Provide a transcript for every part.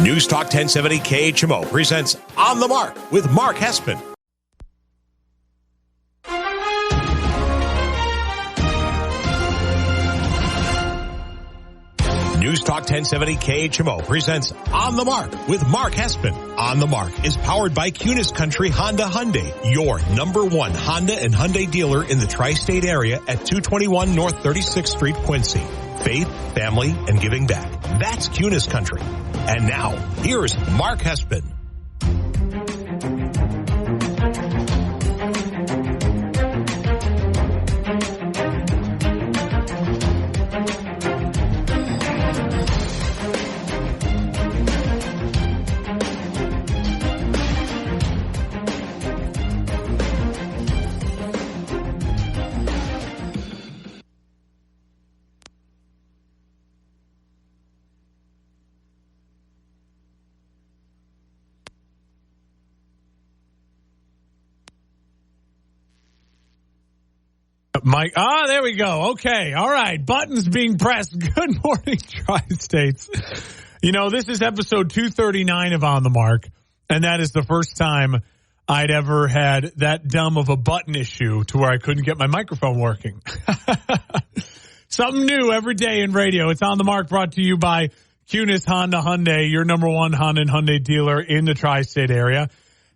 News Talk 1070 KHMO presents On the Mark with Mark Hespin. News Talk 1070 KHMO presents On the Mark with Mark Hespin. On the Mark is powered by Cunis Country Honda Hyundai, your number one Honda and Hyundai dealer in the tri-state area at 221 North 36th Street, Quincy. Faith, family, and giving back. That's Cunis Country. And now, here's Mark Hespin. Mike, there we go. Okay. All right. Buttons being pressed. Good morning, Tri-States. You know, this is episode 239 of On the Mark, and that is the first time I'd ever had that dumb of a button issue to where I couldn't get my microphone working. Something new every day in radio. It's On the Mark, brought to you by Cunis Honda Hyundai, your number one Honda and Hyundai dealer in the tri-state area.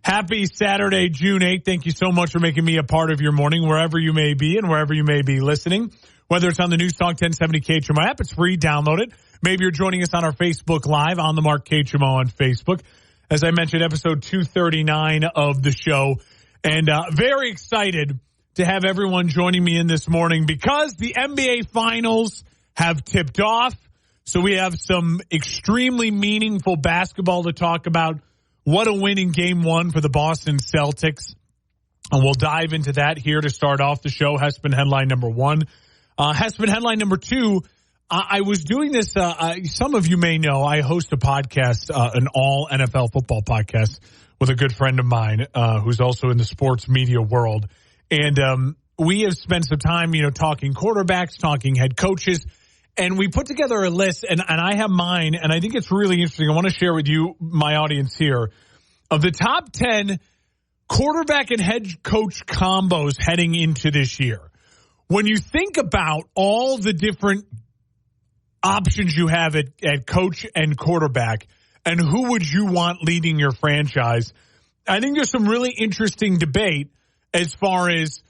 Happy Saturday, June 8th. Thank you so much for making me a part of your morning, wherever you may be and wherever you may be listening. Whether it's on the News Talk 1070 KHMO app, it's free. Download it. Maybe you're joining us on our Facebook Live, On the Mark KHMO on Facebook. As I mentioned, episode 239 of the show. And very excited to have everyone joining me in this morning because the NBA Finals have tipped off. So we have some extremely meaningful basketball to talk about. What a win in Game 1 for the Boston Celtics. And we'll dive into that here to start off the show. Hespin headline number 1. Hespin headline number 2. I was doing this. Some of you may know I host a podcast, an all NFL football podcast with a good friend of mine who's also in the sports media world. And we have spent some time, talking quarterbacks, talking head coaches. And we put together a list, and I have mine, and I think it's really interesting. I want to share with you, my audience here, of the top 10 quarterback and head coach combos heading into this year. When you think about all the different options you have at coach and quarterback, and who would you want leading your franchise, I think there's some really interesting debate as far as,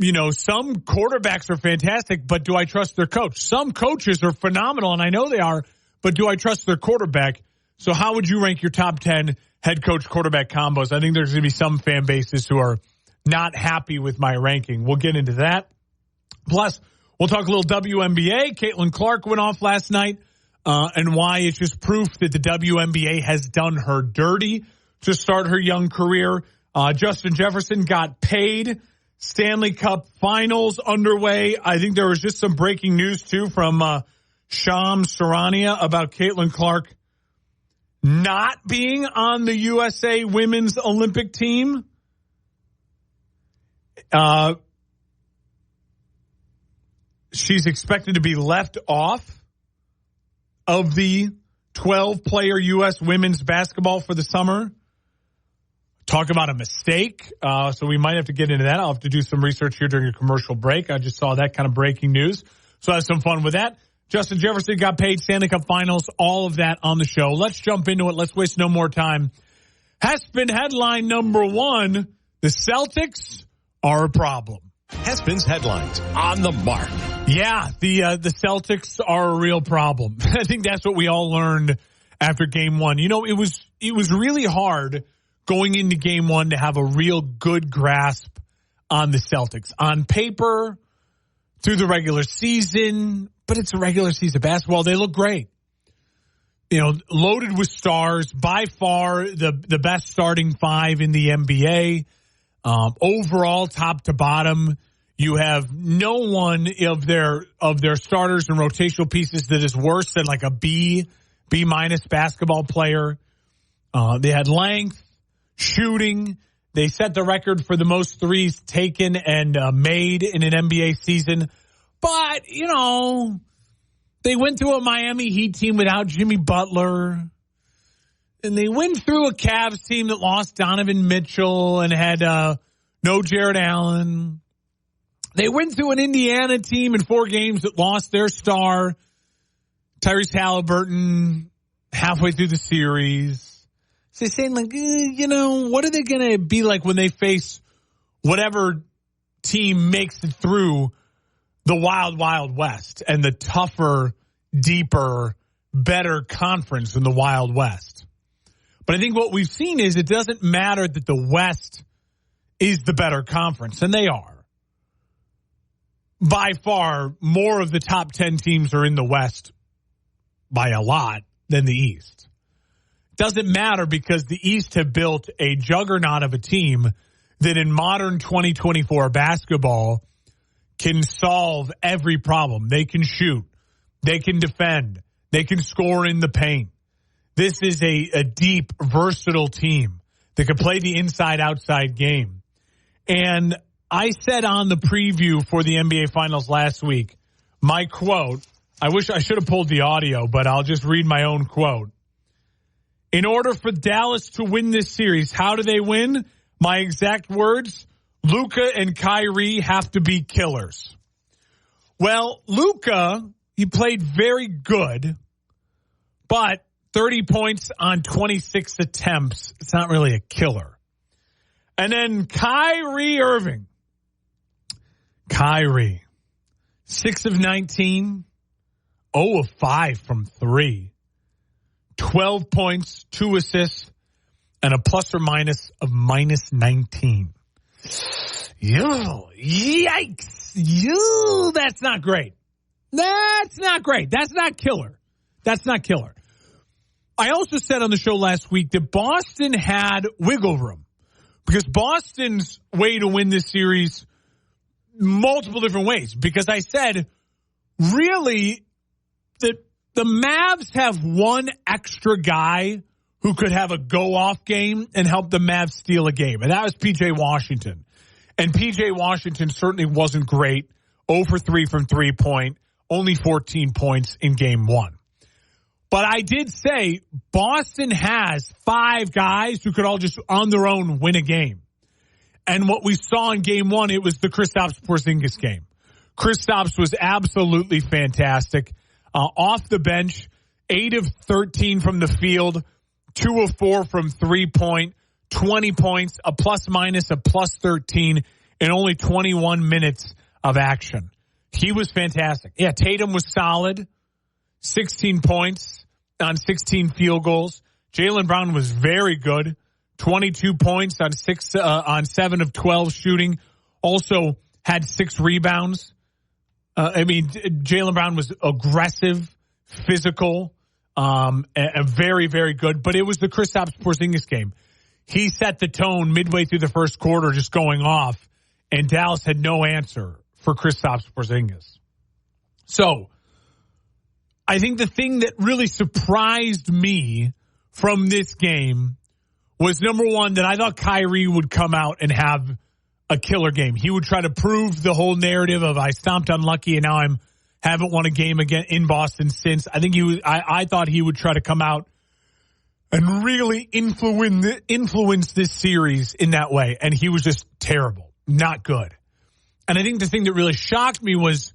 some quarterbacks are fantastic, but do I trust their coach? Some coaches are phenomenal, and I know they are, but do I trust their quarterback? So how would you rank your top 10 head coach quarterback combos? I think there's going to be some fan bases who are not happy with my ranking. We'll get into that. Plus, we'll talk a little WNBA. Caitlin Clark went off last night, and why it's just proof that the WNBA has done her dirty to start her young career. Justin Jefferson got paid. Stanley Cup Finals underway. I think there was just some breaking news, too, from Shams Charania about Caitlin Clark not being on the USA Women's Olympic team. She's expected to be left off of the 12-player U.S. women's basketball for the summer. Talk about a mistake. So we might have to get into that. I'll have to do some research here during a commercial break. I just saw that kind of breaking news. So I have some fun with that. Justin Jefferson got paid, Stanley Cup Finals, all of that on the show. Let's jump into it. Let's waste no more time. Hespin headline number 1, the Celtics are a problem. Hespin's headlines on the Mark. Yeah, the Celtics are a real problem. I think that's what we all learned after Game 1. It was really hard going into Game 1 to have a real good grasp on the Celtics. On paper, through the regular season, but it's a regular season basketball. They look great. Loaded with stars, by far the best starting 5 in the NBA. Overall, top to bottom, you have no one of their starters and rotational pieces that is worse than like a B minus basketball player. They had length, shooting. They set the record for the most threes taken and made in an NBA season. But, they went to a Miami Heat team without Jimmy Butler. And they win through a Cavs team that lost Donovan Mitchell and had no Jared Allen. They went through an Indiana team in 4 games that lost their star, Tyrese Halliburton, halfway through the series. So they're saying, like, what are they going to be like when they face whatever team makes it through the wild, wild West and the tougher, deeper, better conference in the Wild West? But I think what we've seen is it doesn't matter that the West is the better conference, and they are. By far, more of the top 10 teams are in the West by a lot than the East. Doesn't matter because the East have built a juggernaut of a team that in modern 2024 basketball can solve every problem. They can shoot. They can defend. They can score in the paint. This is a deep, versatile team that can play the inside-outside game. And I said on the preview for the NBA Finals last week, my quote, I wish I should have pulled the audio, but I'll just read my own quote. In order for Dallas to win this series, how do they win? My exact words, Luka and Kyrie have to be killers. Well, Luka, he played very good, but 30 points on 26 attempts. It's not really a killer. And then Kyrie Irving. Kyrie, 6 of 19, 0 of 5 from 3, 12 points, 2 assists, and a plus or minus of minus 19. Yikes. That's not great. That's not great. That's not killer. That's not killer. I also said on the show last week that Boston had wiggle room because Boston's way to win this series multiple different ways. Because I said, really, the Mavs have one extra guy who could have a go-off game and help the Mavs steal a game, and that was P.J. Washington. And P.J. Washington certainly wasn't great, 0 for 3 from three-point, only 14 points in game 1. But I did say Boston has 5 guys who could all just on their own win a game. And what we saw in game 1, it was the Kristaps Porzingis game. Kristaps was absolutely fantastic. Off the bench, 8 of 13 from the field, 2 of 4 from three-point, 20 points, a plus-minus, a plus 13, in only 21 minutes of action. He was fantastic. Yeah, Tatum was solid, 16 points on 16 field goals. Jaylen Brown was very good, 22 points on 7 of 12 shooting. Also had 6 rebounds. Jaylen Brown was aggressive, physical, and very, very good. But it was the Kristaps Porzingis game. He set the tone midway through the first quarter, just going off, and Dallas had no answer for Kristaps Porzingis. So I think the thing that really surprised me from this game was, number one, that I thought Kyrie would come out and have a killer game. He would try to prove the whole narrative of I stomped unlucky and now haven't won a game again in Boston since. I thought he would try to come out and really influence this series in that way. And he was just terrible, not good. And I think the thing that really shocked me was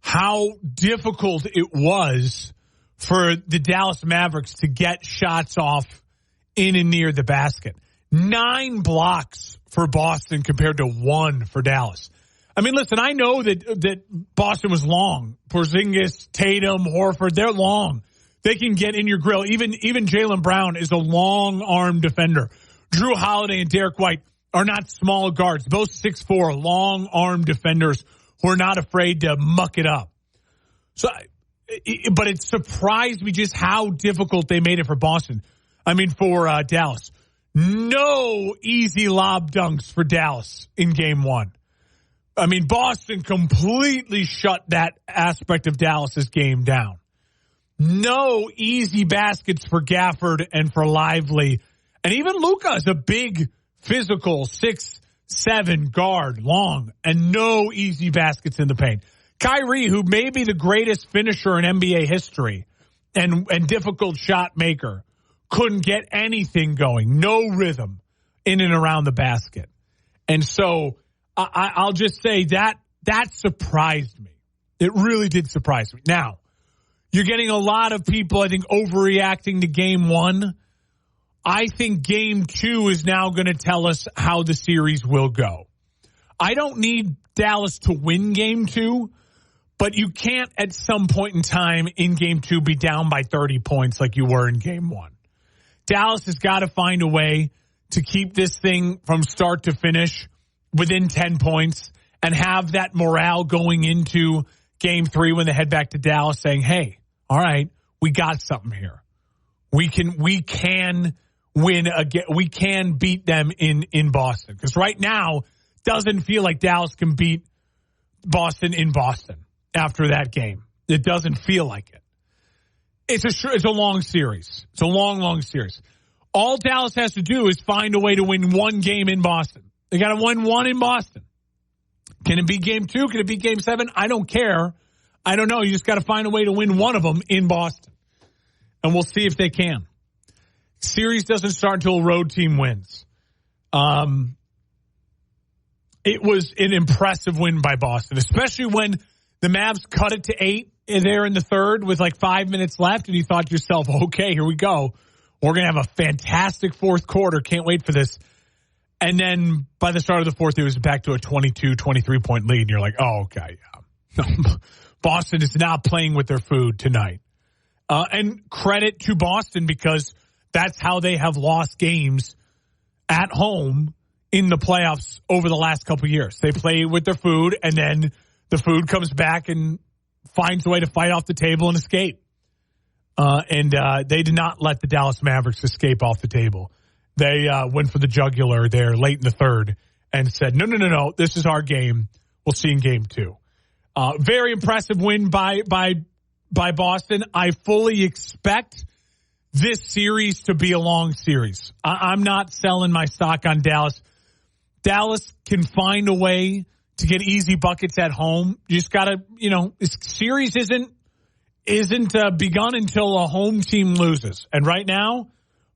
how difficult it was for the Dallas Mavericks to get shots off in and near the basket. 9 blocks for Boston compared to 1 for Dallas. I mean, listen, I know that Boston was long. Porzingis, Tatum, Horford, they're long. They can get in your grill. Even Jaylen Brown is a long-arm defender. Drew Holiday and Derek White are not small guards. Both 6'4", long-arm defenders who are not afraid to muck it up. But it surprised me just how difficult they made it for Boston. For Dallas. No easy lob dunks for Dallas in game 1. Boston completely shut that aspect of Dallas's game down. No easy baskets for Gafford and for Lively. And even Luka is a big, physical, 6'7" guard, long, and no easy baskets in the paint. Kyrie, who may be the greatest finisher in NBA history and difficult shot maker, couldn't get anything going, no rhythm in and around the basket. And so I'll just say that surprised me. It really did surprise me. Now, you're getting a lot of people, I think, overreacting to game one. I think game two is now going to tell us how the series will go. I don't need Dallas to win game two, but you can't at some point in time in game two be down by 30 points like you were in game one. Dallas has got to find a way to keep this thing from start to finish within 10 points and have that morale going into game three when they head back to Dallas saying, hey, all right, we got something here. We can win again. We can beat them in Boston. Because right now, doesn't feel like Dallas can beat Boston in Boston after that game. It doesn't feel like it. It's a long series. It's a long series. All Dallas has to do is find a way to win one game in Boston. They got to win one in Boston. Can it be game two? Can it be game seven? I don't care. I don't know. You just got to find a way to win one of them in Boston. And we'll see if they can. Series doesn't start until a road team wins. It was an impressive win by Boston, especially when the Mavs cut it to 8 there in the third with like 5 minutes left, and you thought to yourself, okay, here we go. We're going to have a fantastic fourth quarter. Can't wait for this. And then by the start of the fourth, it was back to a 22, 23-point lead, and you're like, oh, okay, yeah. Boston is not playing with their food tonight. And credit to Boston because that's how they have lost games at home in the playoffs over the last couple of years. They play with their food, and then the food comes back and finds a way to fight off the table and escape. And they did not let the Dallas Mavericks escape off the table. They went for the jugular there late in the third and said, no, this is our game. We'll see in game two. Very impressive win by Boston. I fully expect this series to be a long series. I'm not selling my stock on Dallas. Dallas can find a way to get easy buckets at home. You just got to, this series isn't begun until a home team loses. And right now,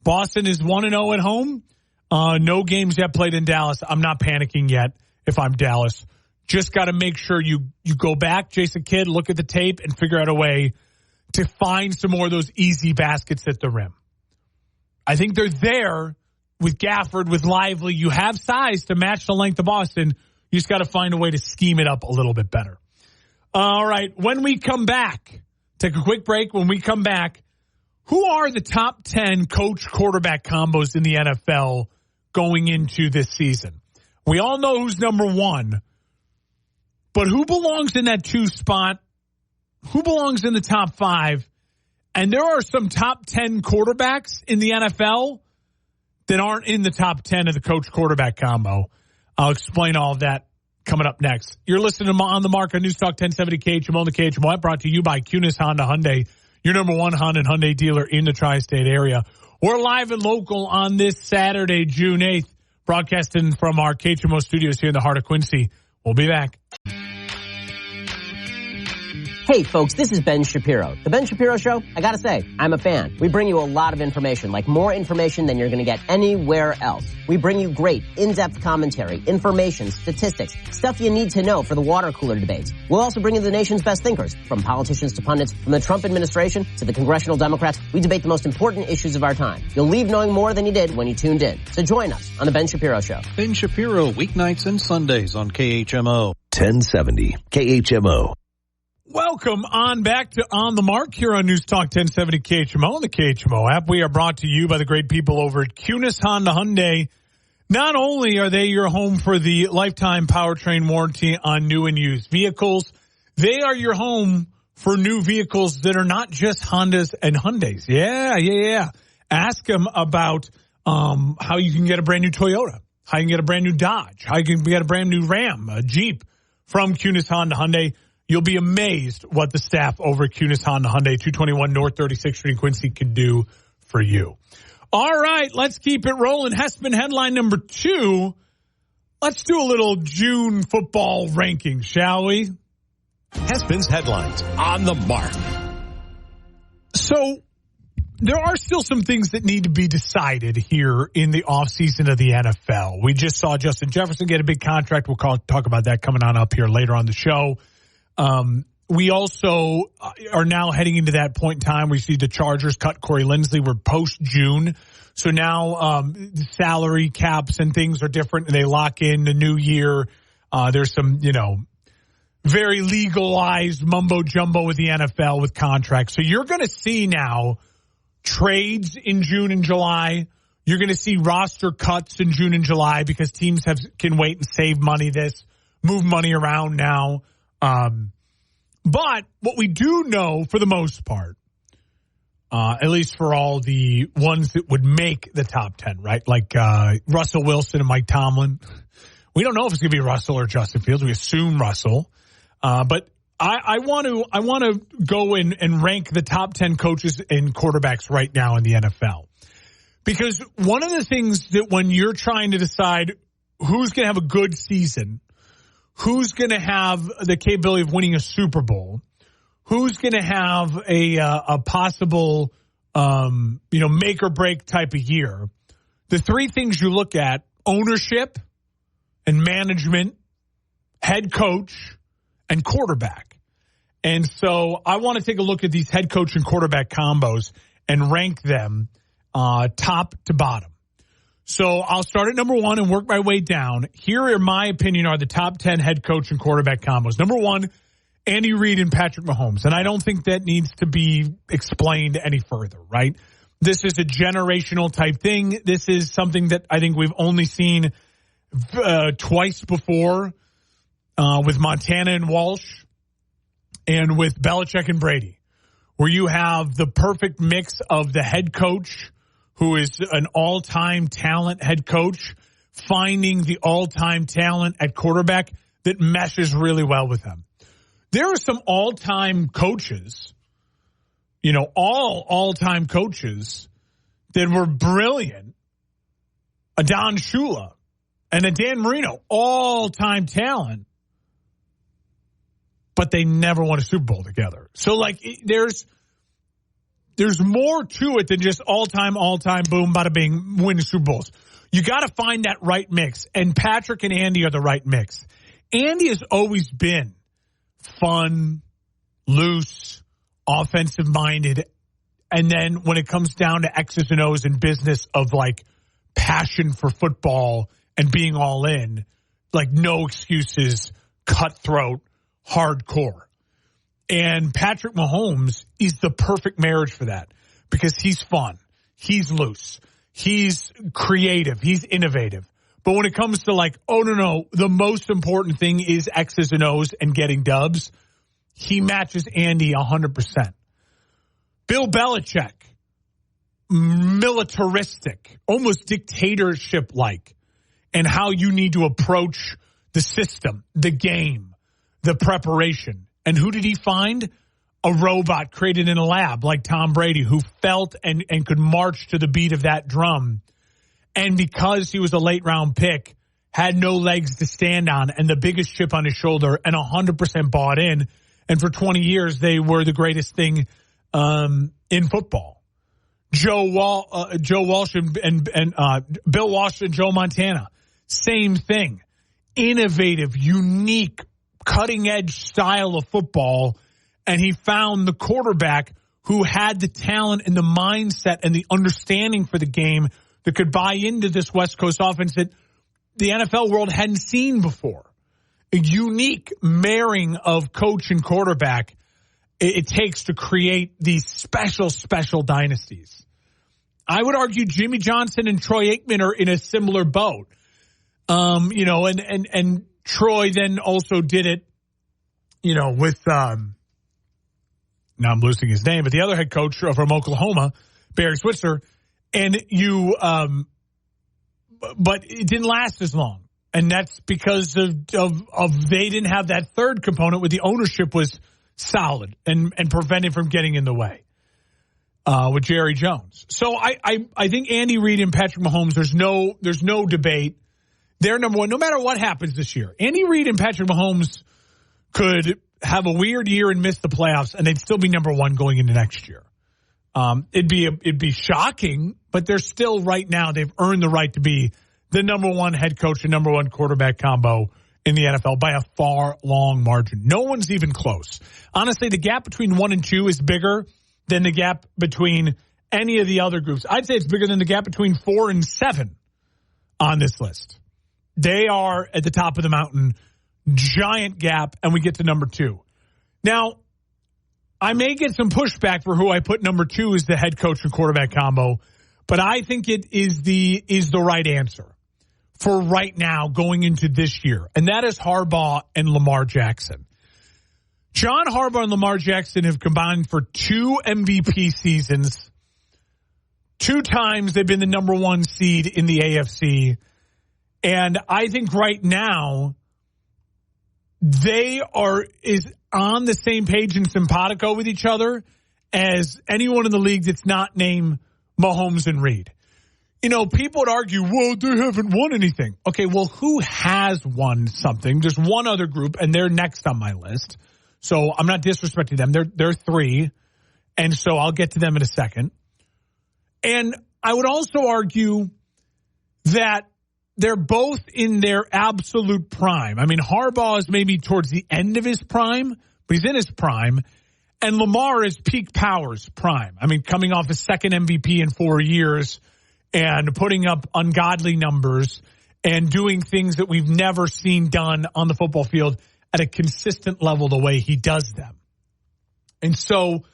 Boston is 1-0 at home. No games yet played in Dallas. I'm not panicking yet if I'm Dallas. Just got to make sure you go back, Jason Kidd, look at the tape, and figure out a way to find some more of those easy baskets at the rim. I think they're there with Gafford, with Lively. You have size to match the length of Boston. You just got to find a way to scheme it up a little bit better. All right, when we come back, take a quick break. When we come back, who are the top 10 coach-quarterback combos in the NFL going into this season? We all know who's number one, but who belongs in that 2 spot? Who belongs in the top 5? And there are some top 10 quarterbacks in the NFL that aren't in the top 10 of the coach-quarterback combo. I'll explain all of that coming up next. You're listening to On the Mark on News Talk 1070 KHMO and the KHMO app, brought to you by Kunis Honda Hyundai, your number one Honda and Hyundai dealer in the tri-state area. We're live and local on this Saturday, June 8th, broadcasting from our KHMO studios here in the heart of Quincy. We'll be back. Hey folks, this is Ben Shapiro. The Ben Shapiro Show, I gotta say, I'm a fan. We bring you a lot of information, like more information than you're gonna get anywhere else. We bring you great, in-depth commentary, information, statistics, stuff you need to know for the water cooler debates. We'll also bring you the nation's best thinkers, from politicians to pundits, from the Trump administration to the congressional Democrats. We debate the most important issues of our time. You'll leave knowing more than you did when you tuned in. So join us on the Ben Shapiro Show. Ben Shapiro, weeknights and Sundays on KHMO. 1070 KHMO. Welcome on back to On the Mark here on News Talk 1070 KHMO and the KHMO app. We are brought to you by the great people over at Kunis Honda Hyundai. Not only are they your home for the lifetime powertrain warranty on new and used vehicles, they are your home for new vehicles that are not just Hondas and Hyundais. Yeah. Ask them about how you can get a brand new Toyota, how you can get a brand new Dodge, how you can get a brand new Ram, a Jeep from Kunis Honda Hyundai. You'll be amazed what the staff over at Kunis Honda Hyundai, 221 North 36th Street in Quincy, can do for you. All right, let's keep it rolling. Hespin headline number 2. Let's do a little June football ranking, shall we? Hespin's headlines on the Mark. So there are still some things that need to be decided here in the offseason of the NFL. We just saw Justin Jefferson get a big contract. We'll talk about that coming on up here later on the show. We also are now heading into that point in time where you see the Chargers cut Corey Linsley. We're post-June. So now the salary caps and things are different, and they lock in the new year. There's some, very legalized mumbo-jumbo with the NFL with contracts. So you're going to see now trades in June and July. You're going to see roster cuts in June and July because teams can wait and save money move money around now. But what we do know for the most part, at least for all the ones that would make the top 10, right? Like Russell Wilson and Mike Tomlin. We don't know if it's going to be Russell or Justin Fields. We assume Russell. But I want to go in and rank the top 10 coaches and quarterbacks right now in the NFL. Because one of the things that when you're trying to decide who's going to have a good season, who's going to have the capability of winning a Super Bowl, who's going to have a possible, make or break type of year, the three things you look at: ownership and management, head coach, and quarterback. And so I want to take a look at these head coach and quarterback combos and rank them top to bottom. So I'll start at number 1 and work my way down. Here, in my opinion, are the top 10 head coach and quarterback combos. Number 1, Andy Reid and Patrick Mahomes. And I don't think that needs to be explained any further, right? This is a generational type thing. This is something that I think we've only seen twice before with Montana and Walsh and with Belichick and Brady, where you have the perfect mix of the head coach, who is an all-time talent head coach, finding the all-time talent at quarterback that meshes really well with them. There are some all-time coaches, all-time coaches that were brilliant. A Don Shula and a Dan Marino, all-time talent, but they never won a Super Bowl together. So, there's more to it than just all-time, boom, bada bing, win Super Bowls. You got to find that right mix, and Patrick and Andy are the right mix. Andy has always been fun, loose, offensive-minded, and then when it comes down to X's and O's and business of, passion for football and being all in, no excuses, cutthroat, hardcore. And Patrick Mahomes is the perfect marriage for that because he's fun, he's loose, he's creative, he's innovative. But when it comes to the most important thing is X's and O's and getting dubs, he matches Andy 100%. Bill Belichick, militaristic, almost dictatorship-like, and how you need to approach the system, the game, the preparation. And who did he find? A robot created in a lab like Tom Brady, who felt and could march to the beat of that drum. And because he was a late-round pick, had no legs to stand on and the biggest chip on his shoulder and 100% bought in. And for 20 years, they were the greatest thing in football. Joe Walsh and Bill Walsh and Joe Montana, same thing. Innovative, unique, cutting-edge style of football, and he found the quarterback who had the talent and the mindset and the understanding for the game that could buy into this West Coast offense that the NFL world hadn't seen before. A unique marrying of coach and quarterback it takes to create these special, special dynasties. I would argue Jimmy Johnson and Troy Aikman are in a similar boat. And Troy then also did it, with, now I'm losing his name, but the other head coach from Oklahoma, Barry Switzer, and but it didn't last as long. And that's because of they didn't have that third component where the ownership was solid and prevented from getting in the way with Jerry Jones. So I think Andy Reid and Patrick Mahomes, there's no debate. They're number one, no matter what happens this year. Andy Reid and Patrick Mahomes could have a weird year and miss the playoffs, and they'd still be number one going into next year. It'd be shocking, but they're still right now, they've earned the right to be the number one head coach and number one quarterback combo in the NFL by a far, long margin. No one's even close. Honestly, the gap between 1 and 2 is bigger than the gap between any of the other groups. I'd say it's bigger than the gap between 4 and 7 on this list. They are at the top of the mountain, giant gap, and we get to number 2. Now, I may get some pushback for who I put number 2 as the head coach and quarterback combo, but I think it is the right answer for right now going into this year, and that is Harbaugh and Lamar Jackson. John Harbaugh and Lamar Jackson have combined for 2 MVP seasons. 2 times they've been the number 1 seed in the AFC, and I think right now they are on the same page and simpatico with each other as anyone in the league that's not named Mahomes and Reed. You know, people would argue, well, they haven't won anything. Okay, well, who has won something? There's one other group, and they're next on my list. So I'm not disrespecting them. They're 3, and so I'll get to them in a second. And I would also argue that they're both in their absolute prime. I mean, Harbaugh is maybe towards the end of his prime, but he's in his prime. And Lamar is peak powers prime. I mean, coming off his second MVP in 4 years and putting up ungodly numbers and doing things that we've never seen done on the football field at a consistent level the way he does them. And so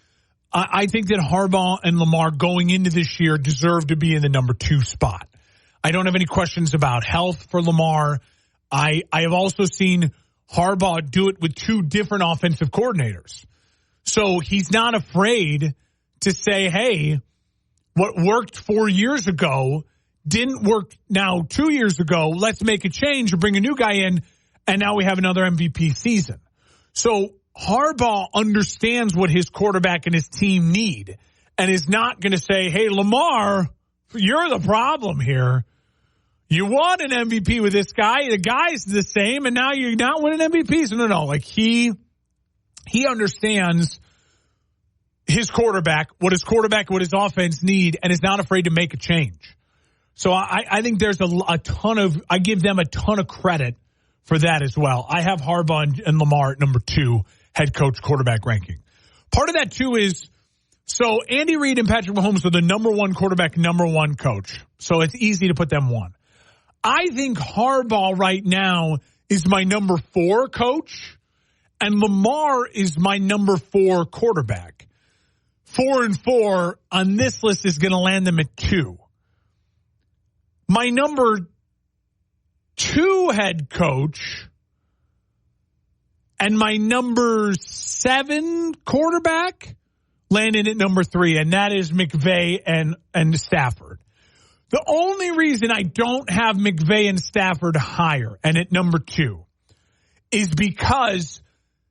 I think that Harbaugh and Lamar going into this year deserve to be in the number 2 spot. I don't have any questions about health for Lamar. I have also seen Harbaugh do it with 2 different offensive coordinators. So he's not afraid to say, hey, what worked 4 years ago didn't work now 2 years ago. Let's make a change or bring a new guy in, and now we have another MVP season. So Harbaugh understands what his quarterback and his team need and is not going to say, hey, Lamar, you're the problem here. You won an MVP with this guy. The guy's the same, and now you're not winning MVPs. No. Like he understands his quarterback, what his offense need, and is not afraid to make a change. So I think there's I give them a ton of credit for that as well. I have Harbaugh and Lamar at number 2 head coach quarterback ranking. Part of that too is, so Andy Reid and Patrick Mahomes are the number 1 quarterback, number 1 coach. So it's easy to put them 1. I think Harbaugh right now is my number 4 coach, and Lamar is my number 4 quarterback. 4 and 4 on this list is going to land them at 2. My number 2 head coach and my number 7 quarterback landed at number 3, and that is McVay and Stafford. The only reason I don't have McVay and Stafford higher and at number 2 is because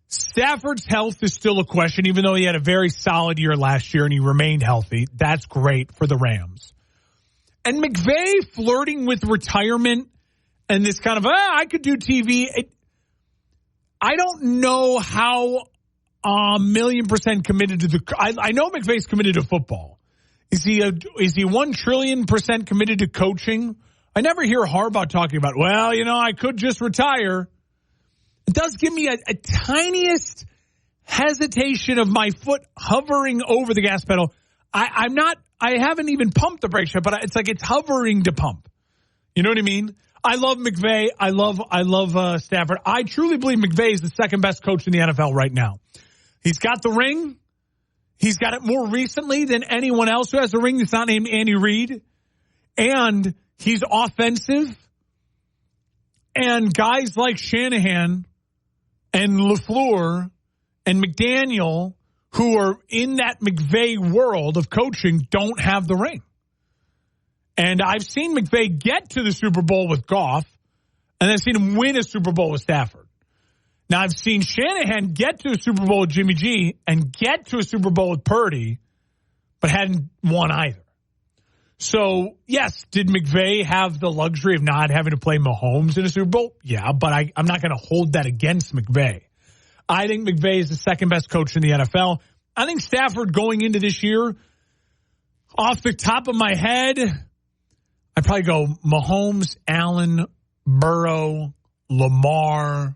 Stafford's health is still a question, even though he had a very solid year last year and he remained healthy. That's great for the Rams. And McVay flirting with retirement and this kind of, I could do TV. I don't know how $1,000,000% committed to I know McVay's committed to football. Is he 1 trillion% committed to coaching? I never hear Harbaugh talking about, well, I could just retire. It does give me a tiniest hesitation of my foot hovering over the gas pedal. I haven't even pumped the brakes yet, but it's like it's hovering to pump. You know what I mean? I love McVay. I love Stafford. I truly believe McVay is the second best coach in the NFL right now. He's got the ring. He's got it more recently than anyone else who has a ring that's not named Andy Reid. And he's offensive. And guys like Shanahan and LaFleur and McDaniel, who are in that McVay world of coaching, don't have the ring. And I've seen McVay get to the Super Bowl with Goff, and I've seen him win a Super Bowl with Stafford. Now, I've seen Shanahan get to a Super Bowl with Jimmy G and get to a Super Bowl with Purdy, but hadn't won either. So, yes, did McVay have the luxury of not having to play Mahomes in a Super Bowl? Yeah, but I'm not going to hold that against McVay. I think McVay is the second best coach in the NFL. I think Stafford going into this year, Off the top of my head, I'd probably go Mahomes, Allen, Burrow, Lamar,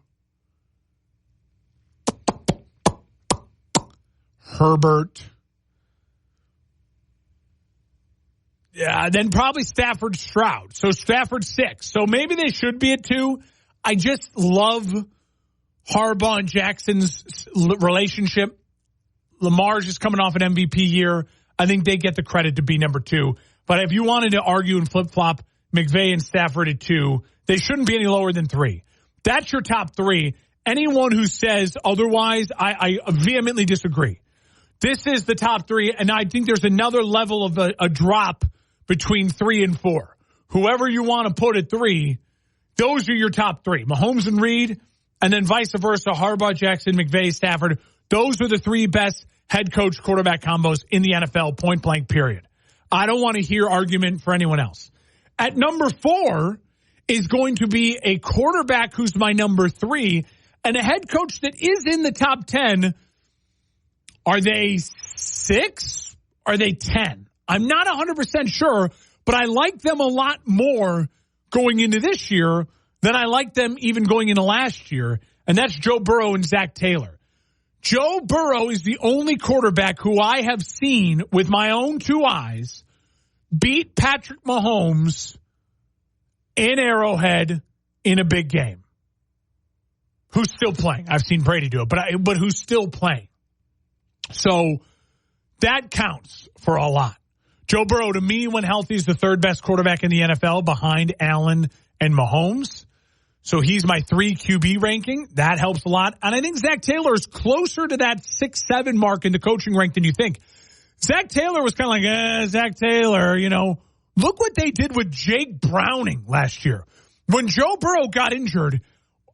Herbert. Yeah, then probably Stafford, Stroud. So Stafford 6. So maybe they should be at 2. I just love Harbaugh and Jackson's relationship. Lamar's just coming off an MVP year. I think they get the credit to be number 2. But if you wanted to argue and flip-flop McVay and Stafford at 2, they shouldn't be any lower than 3. That's your top 3. Anyone who says otherwise, I vehemently disagree. This is the top 3, and I think there's another level of a drop between 3 and 4. Whoever you want to put at 3, those are your top 3. Mahomes and Reed, and then vice versa, Harbaugh, Jackson, McVay, Stafford. Those are the 3 best head coach quarterback combos in the NFL, point blank, period. I don't want to hear argument for anyone else. At number 4 is going to be a quarterback who's my number 3, and a head coach that is in the top 10. Are they 6? Are they 10? I'm not 100% sure, but I like them a lot more going into this year than I liked them even going into last year, and that's Joe Burrow and Zach Taylor. Joe Burrow is the only quarterback who I have seen with my own 2 eyes beat Patrick Mahomes in Arrowhead in a big game. Who's still playing? I've seen Brady do it, but who's still playing? So that counts for a lot. Joe Burrow, to me, when healthy, is the 3rd best quarterback in the NFL behind Allen and Mahomes. So he's my 3 QB ranking. That helps a lot. And I think Zach Taylor is closer to that 6-7 mark in the coaching rank than you think. Zach Taylor was kind of like, Zach Taylor, Look what they did with Jake Browning last year. When Joe Burrow got injured,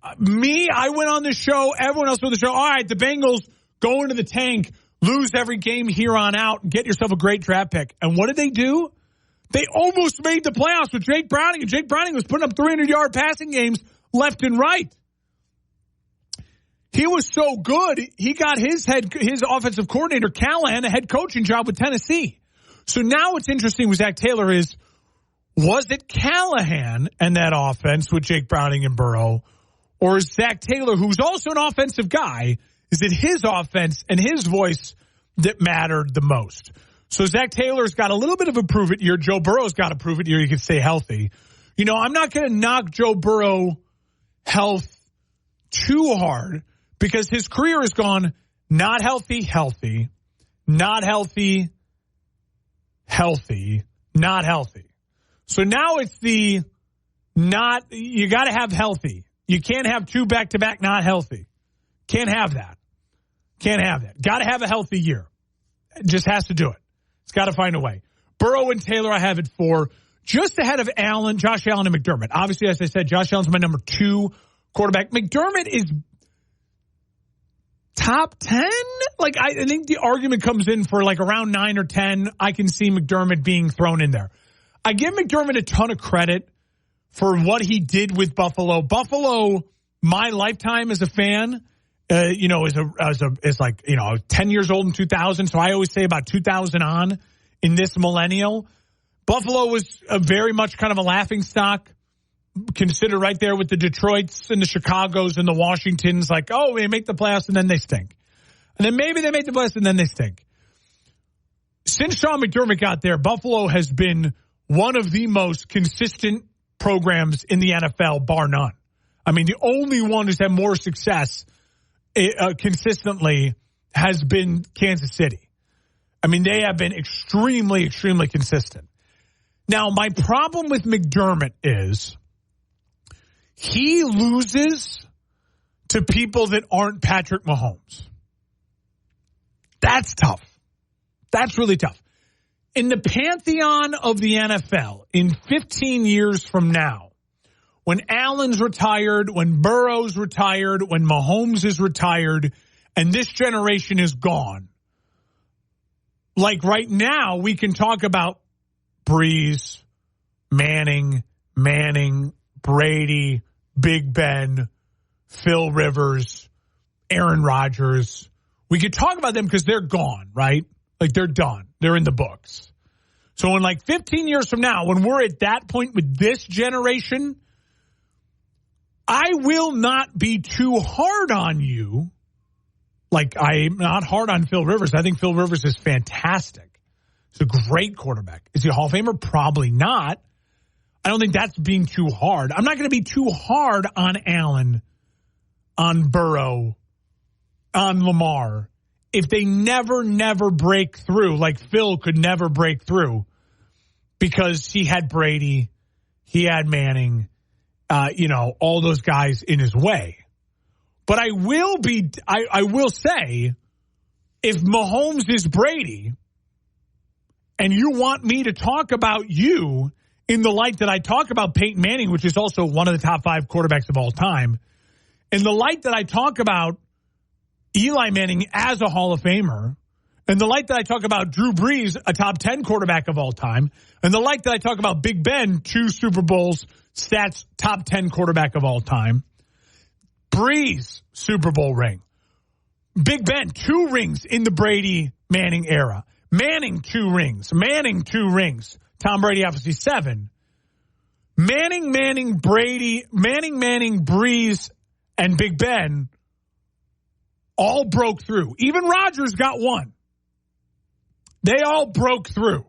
I went on the show, everyone else on the show, all right, the Bengals go into the tank, lose every game here on out, and get yourself a great draft pick. And what did they do? They almost made the playoffs with Jake Browning, and Jake Browning was putting up 300-yard passing games left and right. He was so good, he got his offensive coordinator, Callahan, a head coaching job with Tennessee. So now what's interesting with Zach Taylor is, was it Callahan and that offense with Jake Browning and Burrow, or is Zach Taylor, who's also an offensive guy, is it his offense and his voice that mattered the most? So Zach Taylor's got a little bit of a prove-it year. Joe Burrow's got a prove-it year. You can stay healthy. I'm not going to knock Joe Burrow health too hard because his career has gone not healthy, healthy, not healthy, healthy, not healthy. So now it's you got to have healthy. You can't have 2 back-to-back not healthy. Can't have that. Can't have that. Got to have a healthy year. Just has to do it. It's got to find a way. Burrow and Taylor I have at 4. Just ahead of Josh Allen and McDermott. Obviously, as I said, Josh Allen's my number 2 quarterback. McDermott is top 10? I think the argument comes in for around 9 or 10. I can see McDermott being thrown in there. I give McDermott a ton of credit for what he did with Buffalo. Buffalo, my lifetime as a fan, is 10 years old in 2000. So I always say about 2000 on in this millennial. Buffalo was very much kind of a laughing stock, considered right there with the Detroits and the Chicagos and the Washingtons. They make the playoffs and then they stink. And then maybe they make the playoffs and then they stink. Since Sean McDermott got there, Buffalo has been one of the most consistent programs in the NFL, bar none. I mean, the only one who's had more success consistently has been Kansas City. I mean, they have been extremely, extremely consistent. Now, my problem with McDermott is he loses to people that aren't Patrick Mahomes. That's tough. That's really tough. In the pantheon of the NFL, in 15 years from now, when Allen's retired, when Burrow's retired, when Mahomes is retired, and this generation is gone, right now, we can talk about Breeze, Manning, Brady, Big Ben, Phil Rivers, Aaron Rodgers. We could talk about them because they're gone, right? They're done. They're in the books. So in like 15 years from now, when we're at that point with this generation, I will not be too hard on you. Like, I'm not hard on Phil Rivers. I think Phil Rivers is fantastic. He's a great quarterback. Is he a Hall of Famer? Probably not. I don't think that's being too hard. I'm not going to be too hard on Allen, on Burrow, on Lamar, if they never break through, like Phil could never break through because he had Brady, he had Manning, all those guys in his way. But I will say, if Mahomes is Brady, and you want me to talk about you in the light that I talk about Peyton Manning, which is also one of the top 5 quarterbacks of all time, in the light that I talk about Eli Manning as a Hall of Famer, and the light that I talk about Drew Brees, a top 10 quarterback of all time, and the light that I talk about Big Ben, 2 Super Bowls, stats, top 10 quarterback of all time, Brees, Super Bowl ring. Big Ben, 2 rings in the Brady-Manning era. Manning, 2 rings. Manning, 2 rings. Tom Brady, obviously, 7. Manning, Brady, Manning, Brees, and Big Ben all broke through. Even Rodgers got 1. They all broke through.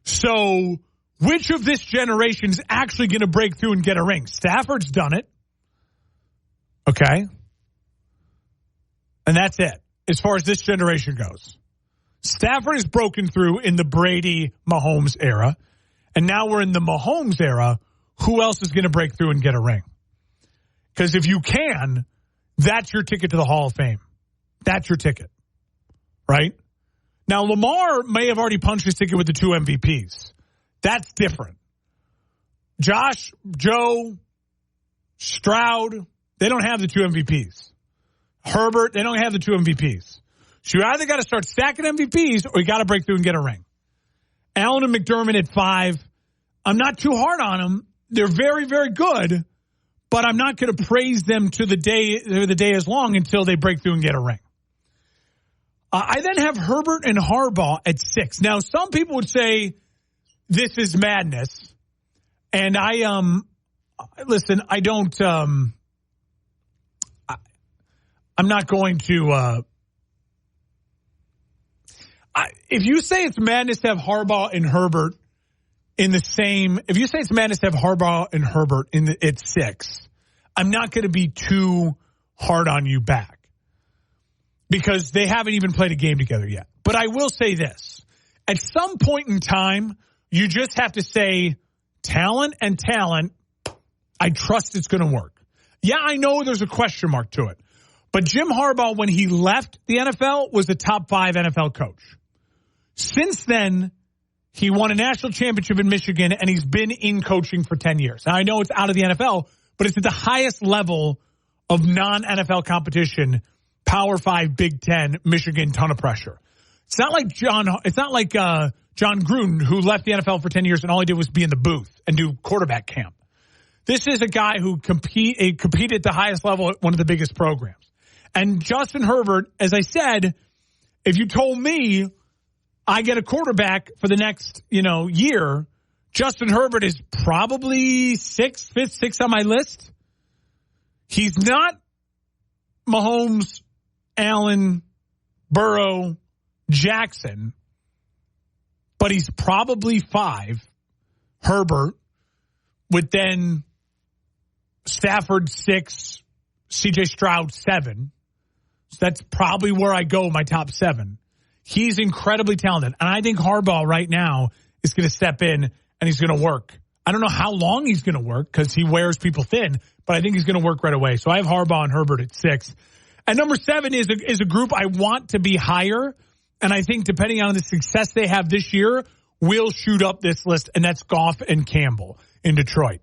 So, which of this generation is actually going to break through and get a ring? Stafford's done it. Okay. And that's it, as far as this generation goes. Stafford has broken through in the Brady-Mahomes era, and now we're in the Mahomes era. Who else is going to break through and get a ring? Because if you can, that's your ticket to the Hall of Fame. That's your ticket, right? Now, Lamar may have already punched his ticket with the 2 MVPs. That's different. Josh, Joe, Stroud, they don't have the 2 MVPs. Herbert, they don't have the 2 MVPs. So you either got to start stacking MVPs or you got to break through and get a ring. Allen and McDermott at 5. I'm not too hard on them. They're very, very good, but I'm not going to praise them to the day is long until they break through and get a ring. I then have Herbert and Harbaugh at 6. Now, some people would say this is madness, and listen, I don't. I'm not going to. If you say it's madness to have Harbaugh and Herbert in the same, if you say it's madness to have Harbaugh and Herbert at 6, I'm not going to be too hard on you back because they haven't even played a game together yet. But I will say this: at some point in time, you just have to say talent and talent. I trust it's going to work. Yeah, I know there's a question mark to it. But Jim Harbaugh, when he left the NFL, was a top 5 NFL coach. Since then, he won a national championship in Michigan, and he's been in coaching for 10 years. Now, I know it's out of the NFL, but it's at the highest level of non-NFL competition, Power 5, Big Ten, Michigan, ton of pressure. It's not like John Gruden, who left the NFL for 10 years, and all he did was be in the booth and do quarterback camp. This is a guy who competed at the highest level at one of the biggest programs. And Justin Herbert, as I said, if you told me I get a quarterback for the next, year, Justin Herbert is probably 6th on my list. He's not Mahomes, Allen, Burrow, Jackson, but he's probably 5, Herbert, with then Stafford 6, CJ Stroud 7. So that's probably where I go, my top 7. He's incredibly talented. And I think Harbaugh right now is going to step in and he's going to work. I don't know how long he's going to work because he wears people thin, but I think he's going to work right away. So I have Harbaugh and Herbert at 6. And number 7 is a group I want to be higher. And I think depending on the success they have this year, will shoot up this list. And that's Goff and Campbell in Detroit.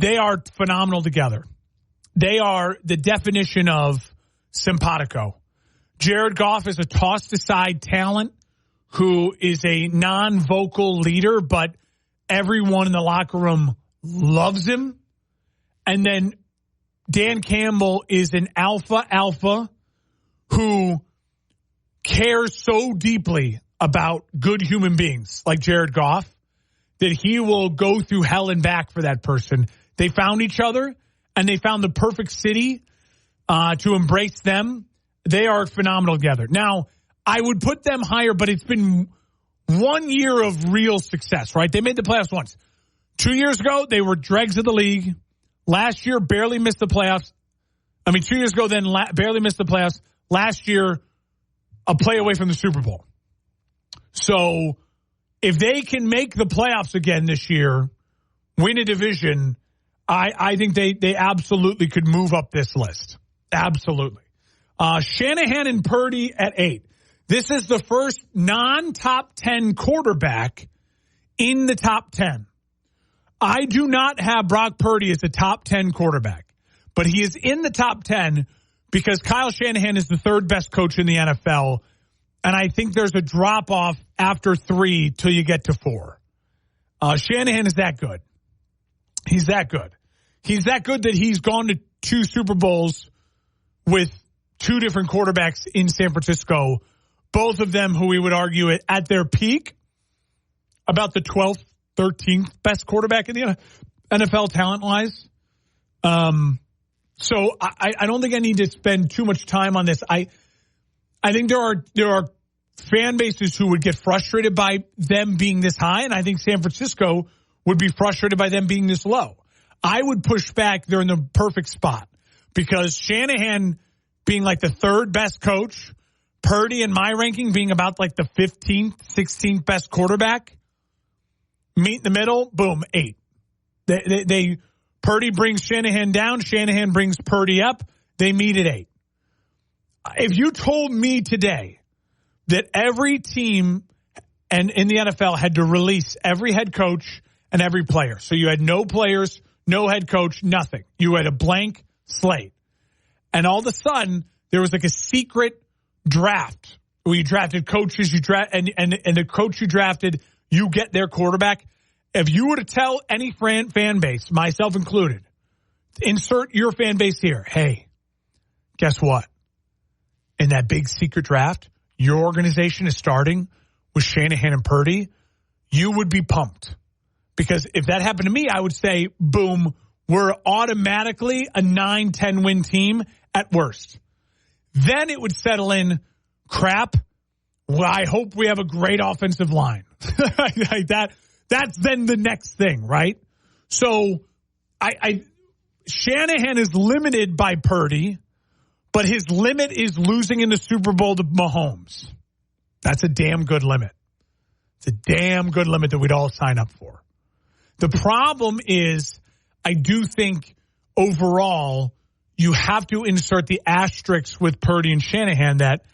They are phenomenal together. They are the definition of simpatico. Jared Goff is a tossed-aside talent who is a non-vocal leader, but everyone in the locker room loves him. And then Dan Campbell is an alpha who cares so deeply about good human beings like Jared Goff, that he will go through hell and back for that person. They found each other, and they found the perfect city to embrace them. They are phenomenal together. Now, I would put them higher, but it's been 1 year of real success, right? They made the playoffs once. 2 years ago, they were dregs of the league. Last year, barely missed the playoffs. 2 years ago, then barely missed the playoffs. Last year, a play away from the Super Bowl. So if they can make the playoffs again this year, win a division, I think they absolutely could move up this list. Absolutely. Shanahan and Purdy at 8. This is the first non-top 10 quarterback in the top 10. I do not have Brock Purdy as a top 10 quarterback, but he is in the top 10 because Kyle Shanahan is the third best coach in the NFL, and I think there's a drop-off after 3 till you get to 4. Shanahan is that good. He's that good. He's that good that he's gone to 2 Super Bowls with 2 different quarterbacks in San Francisco, both of them who we would argue at their peak about the 12th, 13th best quarterback in the NFL talent-wise. So I don't think I need to spend too much time on this. I think there are fan bases who would get frustrated by them being this high, and I think San Francisco would be frustrated by them being this low. I would push back. They're in the perfect spot because Shanahan being like the third best coach, Purdy in my ranking being about like the 15th, 16th best quarterback. Meet in the middle, boom, 8. Purdy brings Shanahan down, Shanahan brings Purdy up, they meet at 8. If you told me today that every team and in the NFL had to release every head coach and every player, so you had no players, no head coach, nothing. You had a blank slate. And all of a sudden, there was like a secret draft where you drafted coaches, and the coach you drafted, you get their quarterback. If you were to tell any fan base, myself included, insert your fan base here, hey, guess what? In that big secret draft, your organization is starting with Shanahan and Purdy, you would be pumped. Because if that happened to me, I would say, boom, we're automatically a 9-10 win team at worst. Then it would settle in, crap, well, I hope we have a great offensive line. Like that's then the next thing, right? So Shanahan is limited by Purdy, but his limit is losing in the Super Bowl to Mahomes. That's a damn good limit. It's a damn good limit that we'd all sign up for. The problem is, I do think overall you have to insert the asterisks with Purdy and Shanahan that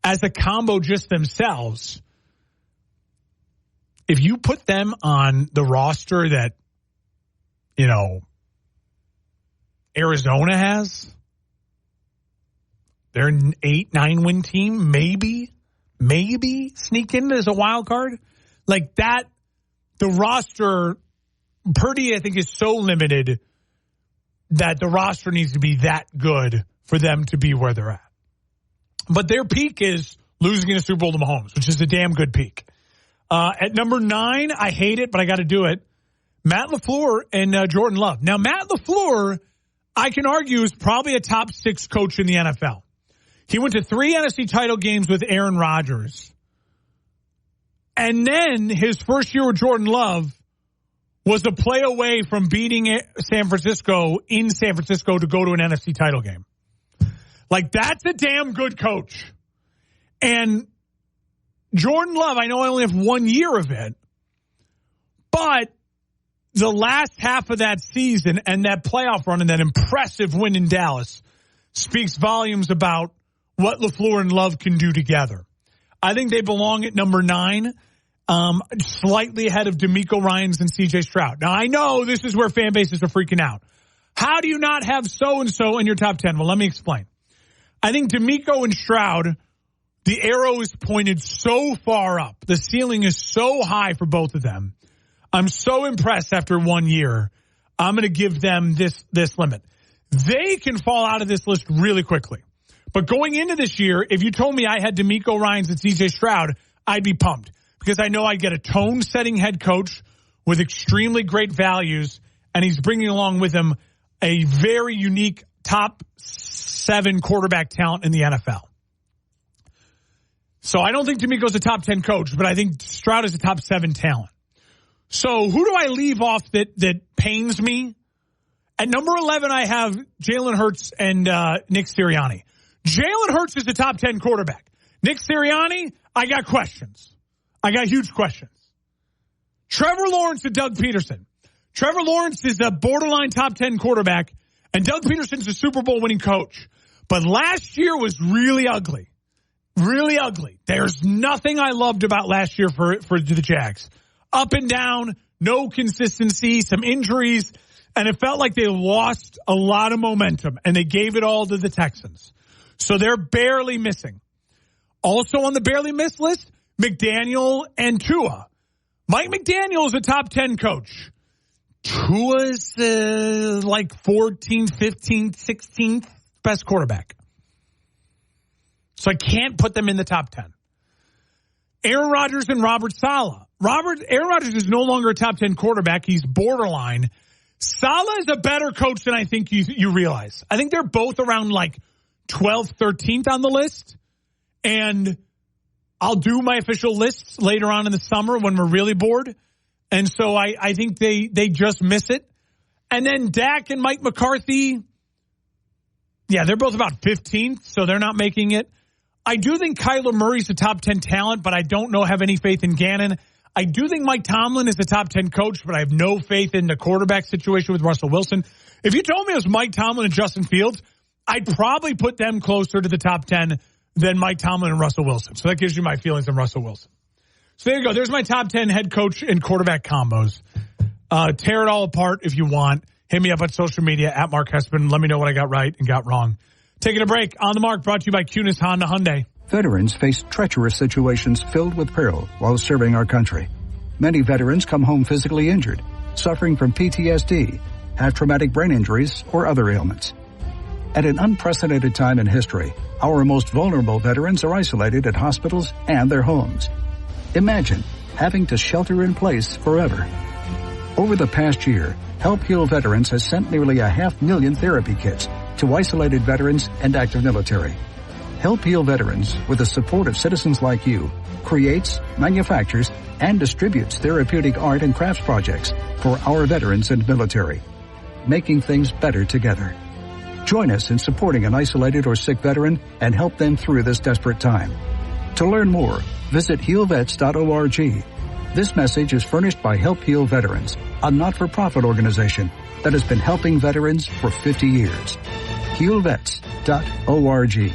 as a combo just themselves, if you put them on the roster that, Arizona has, they're an 8-9 win team, maybe sneak in as a wild card. Like that, the roster, Purdy, I think, is so limited that the roster needs to be that good for them to be where they're at. But their peak is losing in a Super Bowl to Mahomes, which is a damn good peak. At number 9, I hate it, but I got to do it. Matt LaFleur and Jordan Love. Now, Matt LaFleur, I can argue, is probably a top 6 coach in the NFL. He went to 3 NFC title games with Aaron Rodgers. And then his first year with Jordan Love was a play away from beating San Francisco in San Francisco to go to an NFC title game. Like, that's a damn good coach. And Jordan Love, I know I only have 1 year of it, but the last half of that season and that playoff run and that impressive win in Dallas speaks volumes about what LaFleur and Love can do together. I think they belong at number 9, slightly ahead of DeMeco Ryans and C.J. Stroud. Now, I know this is where fan bases are freaking out. How do you not have so-and-so in your top 10? Well, let me explain. I think DeMeco and Stroud, the arrow is pointed so far up. The ceiling is so high for both of them. I'm so impressed after 1 year. I'm going to give them this limit. They can fall out of this list really quickly. But going into this year, if you told me I had DeMeco Ryans and C.J. Stroud, I'd be pumped because I know I'd get a tone-setting head coach with extremely great values, and he's bringing along with him a very unique top 7 quarterback talent in the NFL. So I don't think D'Amico's a top 10 coach, but I think Stroud is a top 7 talent. So who do I leave off that pains me? At number 11, I have Jalen Hurts and Nick Sirianni. Jalen Hurts is a top 10 quarterback. Nick Sirianni, I got questions. I got huge questions. Trevor Lawrence and Doug Peterson. Trevor Lawrence is a borderline top 10 quarterback, and Doug Peterson's a Super Bowl winning coach. But last year was really ugly. Really ugly. There's nothing I loved about last year for the Jags. Up and down, no consistency, some injuries, and it felt like they lost a lot of momentum, and they gave it all to the Texans. So they're barely missing. Also on the barely missed list, McDaniel and Tua. Mike McDaniel is a top 10 coach. Tua's like 14th, 15th, 16th best quarterback. So I can't put them in the top 10. Aaron Rodgers and Robert Saleh. Aaron Rodgers is no longer a top 10 quarterback. He's borderline. Saleh is a better coach than I think you realize. I think they're both around like 12th, 13th on the list. And I'll do my official lists later on in the summer when we're really bored. And so I think they just miss it. And then Dak and Mike McCarthy, yeah, they're both about 15th, so they're not making it. I do think Kyler Murray's a top 10 talent, but I don't have any faith in Gannon. I do think Mike Tomlin is a top 10 coach, but I have no faith in the quarterback situation with Russell Wilson. If you told me it was Mike Tomlin and Justin Fields, I'd probably put them closer to the top 10 than Mike Tomlin and Russell Wilson. So that gives you my feelings on Russell Wilson. So there you go. There's my top 10 head coach and quarterback combos. Tear it all apart if you want. Hit me up on social media at Mark Hespin. Let me know what I got right and got wrong. Taking a break. On the Mark, brought to you by Cunis Honda Hyundai. Veterans face treacherous situations filled with peril while serving our country. Many veterans come home physically injured, suffering from PTSD, have traumatic brain injuries, or other ailments. At an unprecedented time in history, our most vulnerable veterans are isolated at hospitals and their homes. Imagine having to shelter in place forever. Over the past year, Help Heal Veterans has sent nearly 500,000 therapy kits to isolated veterans and active military. Help Heal Veterans, with the support of citizens like you, creates, manufactures, and distributes therapeutic art and crafts projects for our veterans and military, making things better together. Join us in supporting an isolated or sick veteran and help them through this desperate time. To learn more, visit healvets.org. This message is furnished by Help Heal Veterans, a not-for-profit organization that has been helping veterans for 50 years. healvets.org.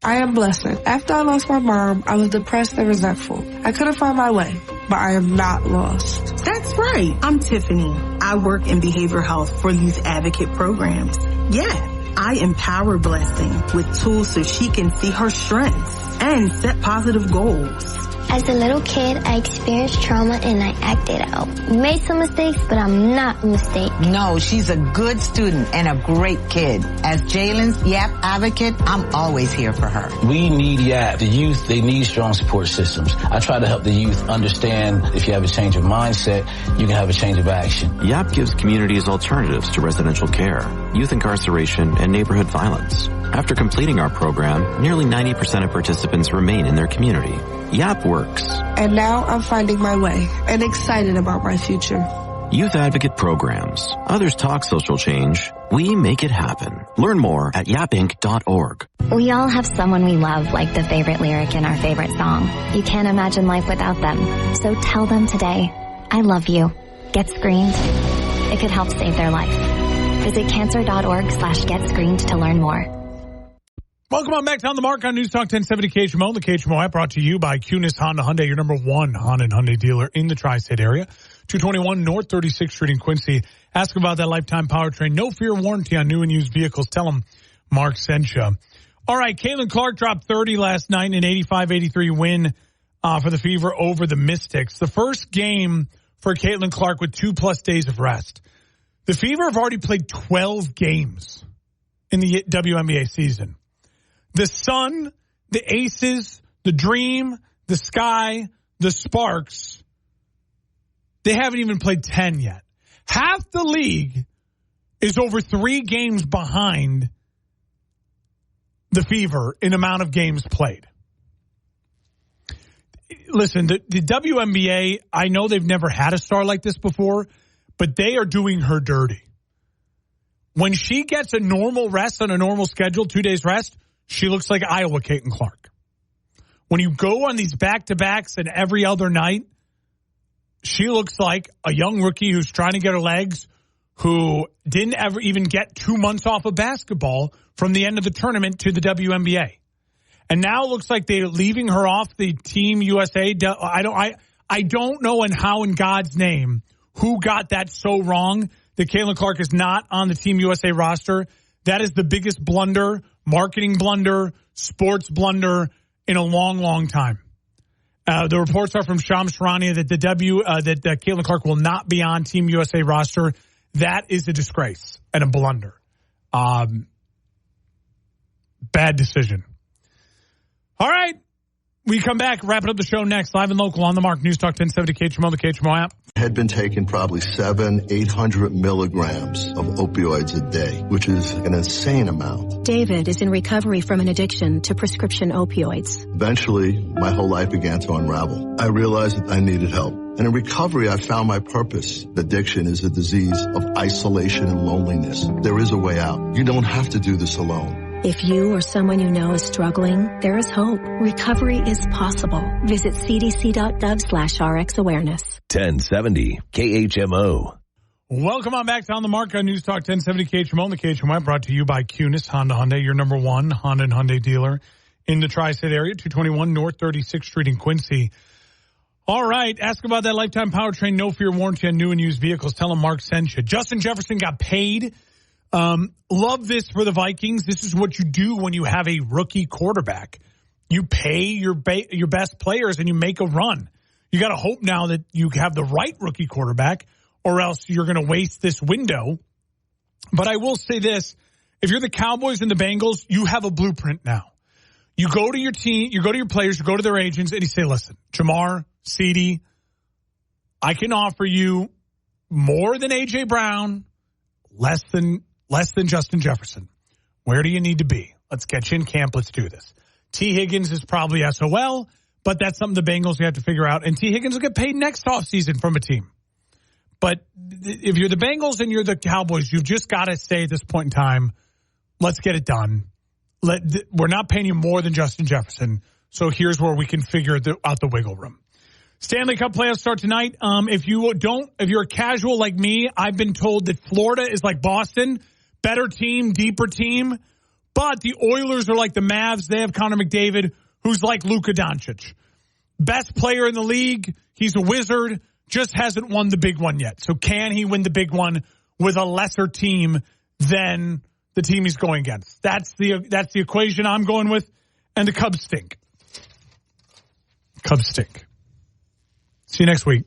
I am blessed. After I lost my mom, I was depressed and resentful. I couldn't find my way, but I am not lost. That's right. I'm Tiffany. I work in behavioral health for youth advocate programs. Yeah, I empower Blessing with tools so she can see her strengths and set positive goals. As a little kid, I experienced trauma and I acted out. Made some mistakes, but I'm not a mistake. No, she's a good student and a great kid. As Jalen's YAP advocate, I'm always here for her. We need YAP. The youth, they need strong support systems. I try to help the youth understand if you have a change of mindset, you can have a change of action. YAP gives communities alternatives to residential care, youth incarceration, and neighborhood violence. After completing our program, nearly 90% of participants remain in their community. YAP works. And now I'm finding my way and excited about my future. Youth Advocate Programs. Others talk social change. We make it happen. Learn more at yapinc.org. We all have someone we love, like the favorite lyric in our favorite song. You can't imagine life without them. So tell them today, I love you. Get screened. It could help save their life. Visit cancer.org/getscreened to learn more. Welcome on back to On the Mark on News Talk 1070 KHMO. The KHMO app brought to you by Cunis Honda Hyundai, your number one Honda and Hyundai dealer in the tri-state area. 221 North 36th Street in Quincy. Ask about that lifetime powertrain. No fear warranty on new and used vehicles. Tell them Mark sent you. All right, Caitlin Clark dropped 30 last night in an 85-83 win for the Fever over the Mystics. The first game for Caitlin Clark with 2+ days of rest. The Fever have already played 12 games in the WNBA season. The Sun, the Aces, the Dream, the Sky, the Sparks, they haven't even played 10 yet. Half the league is over 3 games behind the Fever in amount of games played. Listen, the WNBA, I know they've never had a star like this before, but they are doing her dirty. When she gets a normal rest on a normal schedule, 2 days rest, she looks like Iowa Caitlin Clark. When you go on these back-to-backs and every other night, she looks like a young rookie who's trying to get her legs, who didn't ever even get 2 months off of basketball from the end of the tournament to the WNBA. And now it looks like they're leaving her off the Team USA. I don't know how in God's name who got that so wrong that Caitlin Clark is not on the Team USA roster. That is the biggest blunder, marketing blunder, sports blunder in a long, long time. The reports are from Shams Charania that that Caitlin Clark will not be on Team USA roster. That is a disgrace and a blunder. Bad decision. All right. We come back, wrapping up the show next. Live and local on the Mark. News Talk 1070 KHMO, the KHMO app. Had been taking probably 800 milligrams of opioids a day, which is an insane amount. David is in recovery from an addiction to prescription opioids. Eventually, my whole life began to unravel. I realized that I needed help. And in recovery, I found my purpose. Addiction is a disease of isolation and loneliness. There is a way out. You don't have to do this alone. If you or someone you know is struggling, there is hope. Recovery is possible. Visit cdc.gov/RxAwareness. 1070 KHMO. Welcome on back to On the Mark on News Talk 1070 KHMO and the KHMO app, brought to you by Cunis Honda Hyundai, your number one Honda and Hyundai dealer in the tri-state area, 221 North 36th Street in Quincy. All right, ask about that lifetime powertrain, no fear warranty on new and used vehicles. Tell them Mark sent you. Justin Jefferson got paid. Love this for the Vikings. This is what you do when you have a rookie quarterback. You pay your best players and you make a run. You got to hope now that you have the right rookie quarterback, or else you're going to waste this window. But I will say this. If you're the Cowboys and the Bengals, you have a blueprint now. You go to your team, you go to your players, you go to their agents, and you say, listen, Jamar, CeeDee, I can offer you more than A.J. Brown, less than Justin Jefferson. Where do you need to be? Let's get you in camp. Let's do this. T. Higgins is probably SOL, but that's something the Bengals have to figure out. And T. Higgins will get paid next offseason from a team. But if you're the Bengals and you're the Cowboys, you've just got to say at this point in time, let's get it done. We're not paying you more than Justin Jefferson, so here's where we can figure out the wiggle room. Stanley Cup playoffs start tonight. If you're a casual like me, I've been told that Florida is like Boston, better team, deeper team. But the Oilers are like the Mavs. They have Connor McDavid, who's like Luka Doncic. Best player in the league. He's a wizard. Just hasn't won the big one yet. So can he win the big one with a lesser team than the team he's going against? That's the equation I'm going with. And the Cubs stink. Cubs stink. See you next week.